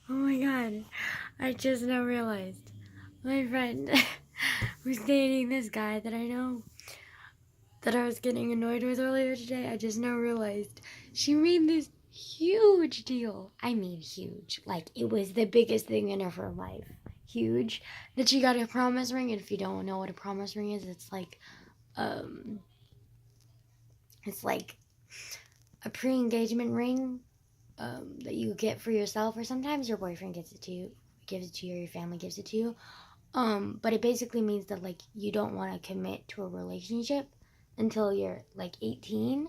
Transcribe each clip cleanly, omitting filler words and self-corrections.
Oh my god. I just now realized. My friend was dating this guy that I know that I was getting annoyed with earlier today. I just now realized she made this huge deal. I mean, huge. Like, it was the biggest thing in her life. Huge. That she got a promise ring. And if you don't know what a promise ring is, it's like a pre-engagement ring that you get for yourself, or sometimes your boyfriend gives it to you, or your family gives it to you. But it basically means that like you don't want to commit to a relationship until you're like 18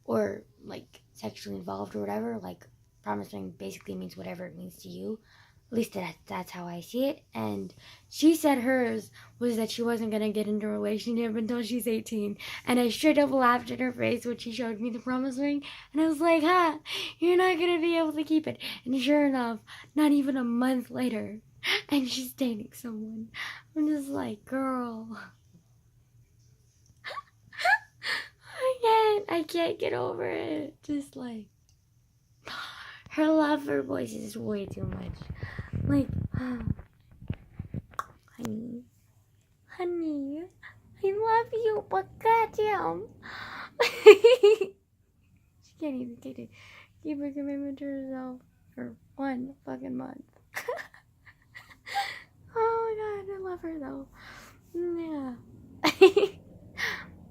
or like sexually involved or whatever. Like promise ring basically means whatever it means to you. At least that's how I see it. And she said hers was that she wasn't gonna get into a relationship until she's 18. And I straight up laughed in her face when she showed me the promise ring. And I was like, huh, you're not gonna be able to keep it. And sure enough, not even a month later, and she's dating someone. I'm just like, girl, I can't get over it. Just like, her love for boys is way too much. Like, honey, honey, I love you, but goddamn. She can't even keep her commitment to herself for 1 fucking month. Oh my god, I love her though.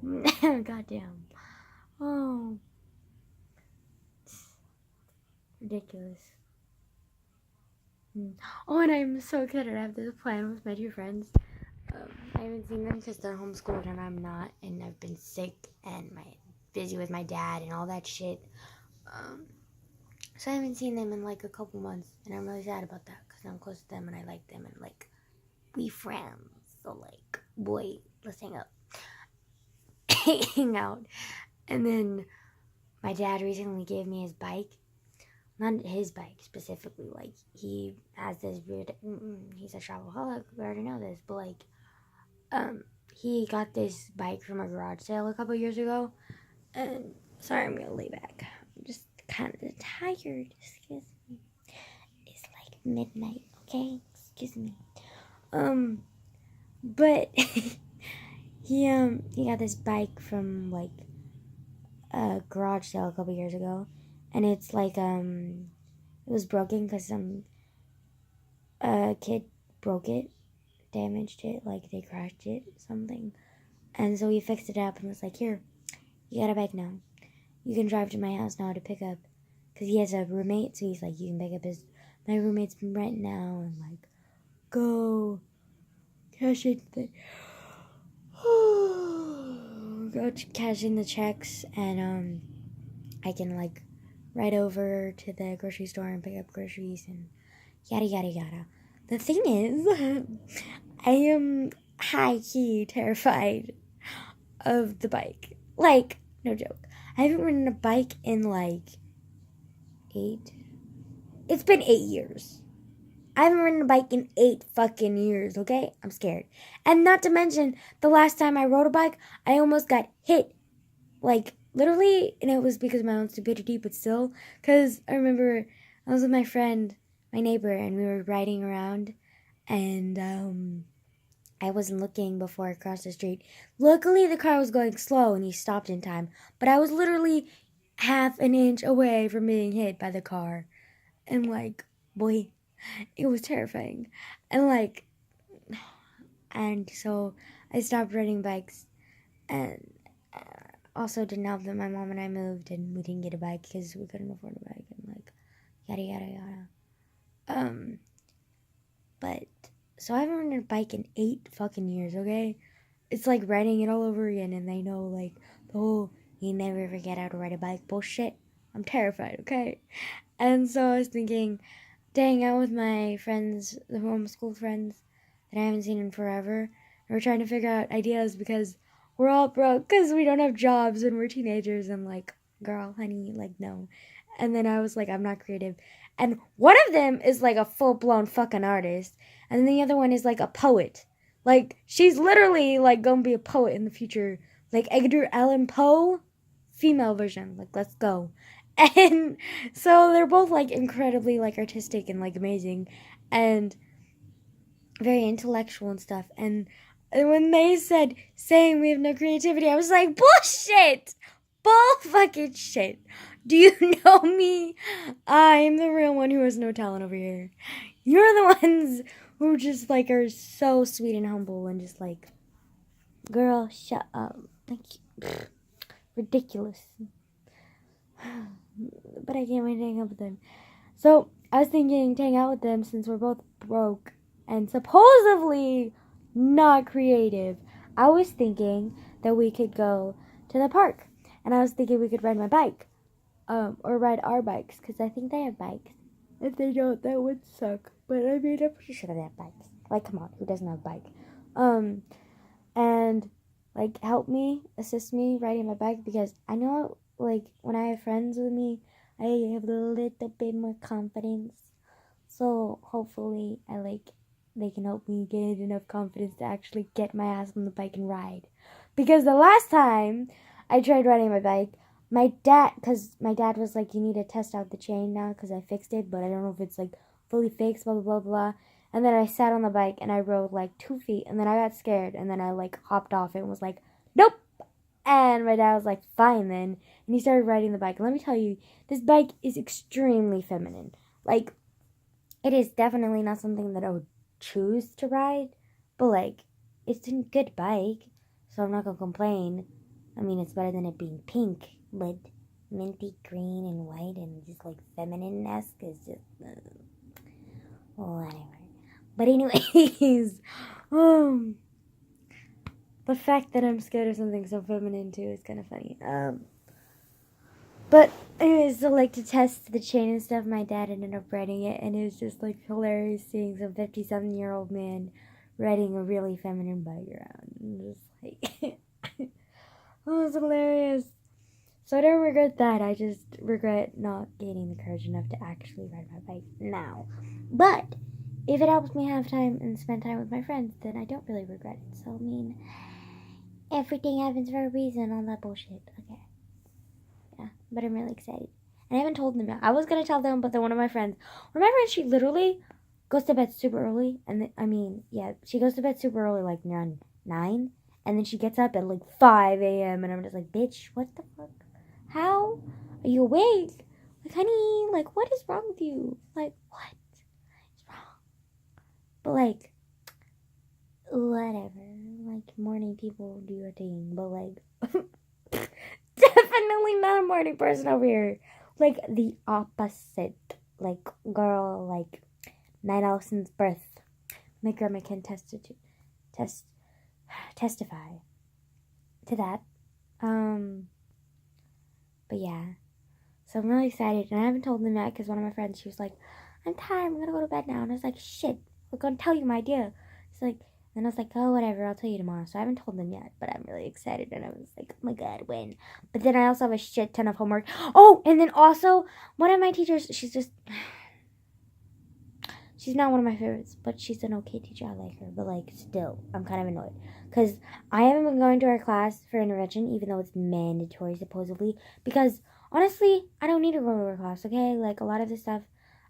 Yeah. Goddamn. Oh. Ridiculous. Oh, and I'm so excited. I have this plan with my 2 friends. I haven't seen them because they're homeschooled and I'm not, and I've been sick and busy with my dad and all that shit. So I haven't seen them in like a couple months, and I'm really sad about that because I'm close to them and I like them and like we friends. So like, boy, let's hang out, hang out. And then my dad recently gave me his bike. Not his bike specifically, like, he has this weird, he's a travelaholic, we already know this, but, like, he got this bike from a garage sale a couple years ago, and, sorry, I'm gonna lay back, I'm just kind of tired, excuse me, it's, like, midnight, okay, excuse me, but, he got this bike from, like, a garage sale a couple years ago, and it's like it was broken because some kid broke it, damaged it, like they crashed it, something, and so he fixed it up and was like, here, you got a bike now, you can drive to my house now to pick up, because he has a roommate, so he's like, you can pick up my roommate's rent now, and like, go cash in go cash in the checks, and I can like ride over to the grocery store and pick up groceries and yada yada yada. The thing is, I am high-key terrified of the bike. Like, no joke. I haven't ridden a bike in like 8. It's been 8 years. I haven't ridden a bike in 8 fucking years, okay? I'm scared. And not to mention, the last time I rode a bike, I almost got hit. Like, literally, and it was because of my own stupidity, but still. Because I remember I was with my friend, my neighbor, and we were riding around, and I wasn't looking before I crossed the street. Luckily, the car was going slow, and he stopped in time. But I was literally half an inch away from being hit by the car. And, like, boy, it was terrifying. And, like, and so I stopped riding bikes, and also didn't help that my mom and I moved and we didn't get a bike because we couldn't afford a bike and like yada yada yada. But so I haven't ridden a bike in 8 fucking years, okay? It's like riding it all over again, and I know like the whole you never forget how to ride a bike bullshit. I'm terrified, okay? And so I was thinking to hang out with my friends, the homeschool friends that I haven't seen in forever. And we're trying to figure out ideas because we're all broke because we don't have jobs and we're teenagers and like, girl, honey, like, no. And then I was like, I'm not creative. And one of them is like a full-blown fucking artist. And then the other one is like a poet. Like, she's literally like gonna be a poet in the future. Like Edgar Allan Poe, female version. Like, let's go. And so they're both like incredibly like artistic and like amazing and very intellectual and stuff. And when they said saying we have no creativity, I was like, bullshit! Bull fucking shit. Do you know me? I'm the real one who has no talent over here. You're the ones who just like are so sweet and humble and just like, girl, shut up. Thank you. Ridiculous. But I can't wait to hang out with them. So I was thinking to hang out with them since we're both broke and supposedly not creative. I was thinking that we could go to the park, and I was thinking we could ride my bike, or ride our bikes, because I think they have bikes. If they don't, that would suck. But I mean, I'm pretty sure they have bikes. Like, come on, who doesn't have a bike? And like help me, assist me riding my bike, because I know like when I have friends with me, I have a little bit more confidence. So hopefully they can help me get enough confidence to actually get my ass on the bike and ride. Because the last time I tried riding my bike, my dad was like, you need to test out the chain now because I fixed it, but I don't know if it's like fully fixed, blah, blah, blah, blah. And then I sat on the bike and I rode like 2 feet, and then I got scared, and then I like hopped off it and was like, nope. And my dad was like, fine then. And he started riding the bike. And let me tell you, this bike is extremely feminine. Like, it is definitely not something that I would choose to ride, but like, it's a good bike, so I'm not gonna complain. I mean, it's better than it being pink, but minty green and white and just like feminine-esque is just, well, anyway. But anyways, the fact that I'm scared of something so feminine too is kind of funny. But anyways, so like to test the chain and stuff, my dad ended up riding it, and it was just like hilarious seeing some 57-year-old man riding a really feminine bike around. And just like, oh, it was hilarious. So I don't regret that. I just regret not gaining the courage enough to actually ride my bike now. But if it helps me have time and spend time with my friends, then I don't really regret it. So I mean, everything happens for a reason, all that bullshit. Okay. Yeah, but I'm really excited. And I haven't told them yet. I was going to tell them, but then one of my friends, she literally goes to bed super early. And she goes to bed super early, like around 9. And then she gets up at like 5 a.m. And I'm just like, bitch, what the fuck? How are you awake? Like, honey, like, what is wrong with you? Like, what is wrong? But like, whatever. Like, morning people do your thing. But like, definitely not a morning person over here. Like, the opposite. Like, girl, like, night owl since birth. My grandma can testify to that. But yeah. So I'm really excited. And I haven't told them yet because one of my friends, she was like, I'm tired. I'm going to go to bed now. And I was like, shit. I'm going to tell you my idea. It's like, and I was like, oh, whatever. I'll tell you tomorrow. So I haven't told them yet. But I'm really excited. And I was like, oh my God, when? But then I also have a shit ton of homework. Oh, and then also, one of my teachers, she's not one of my favorites, but she's an okay teacher. I like her, but like still, I'm kind of annoyed because I haven't been going to her class for intervention, even though it's mandatory supposedly. Because honestly, I don't need to go to her class. Okay, like a lot of the stuff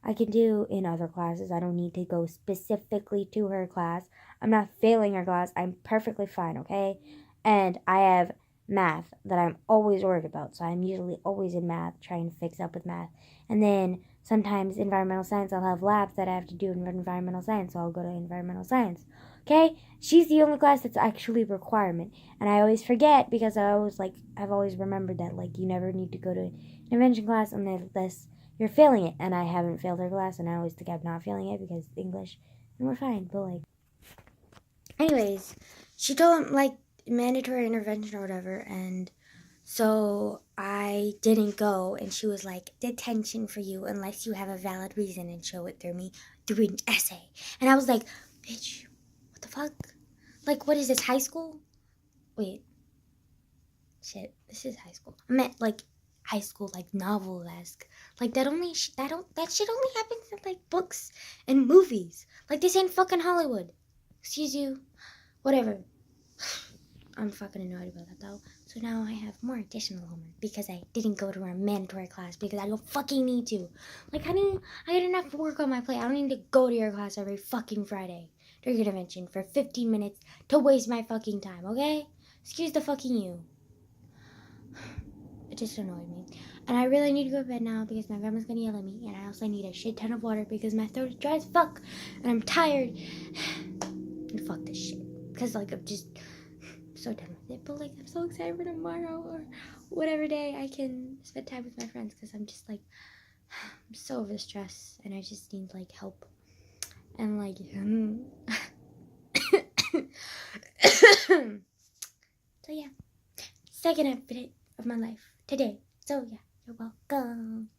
I can do in other classes. I don't need to go specifically to her class. I'm not failing her class. I'm perfectly fine. Okay, and I have math that I'm always worried about, so I'm usually always in math, trying to fix up with math, and then sometimes environmental science, I'll have labs that I have to do in environmental science, so I'll go to environmental science. Okay? She's the only class that's actually a requirement. And I always forget because I've always remembered that, like, you never need to go to intervention class unless you're failing it. And I haven't failed her class, and I always think I'm not failing it because it's English. And we're fine, but, like, anyways, she told him, like, mandatory intervention or whatever, and so I didn't go, and she was like, detention for you unless you have a valid reason and show it through me through an essay. And I was like, bitch, what the fuck? Like, what is this, high school? Wait. Shit, this is high school. I meant, like, high school, like, novel-esque. Like, that shit only happens in, like, books and movies. Like, this ain't fucking Hollywood. Excuse you. Whatever. I'm fucking annoyed about that, though. So now I have more additional homework because I didn't go to a mandatory class because I don't fucking need to. Like, I got enough work on my plate. I don't need to go to your class every fucking Friday during intervention for 15 minutes to waste my fucking time, okay? Excuse the fucking you. It just annoyed me. And I really need to go to bed now because my grandma's gonna yell at me. And I also need a shit ton of water because my throat is dry as fuck. And I'm tired. And fuck this shit. Because, like, I'm just so done with it. But, like, I'm so excited for tomorrow or whatever day I can spend time with my friends. Because I'm just, like, I'm so over the stress. And I just need, like, help. And, like, so, yeah. Second update of my life today. So, yeah. You're welcome.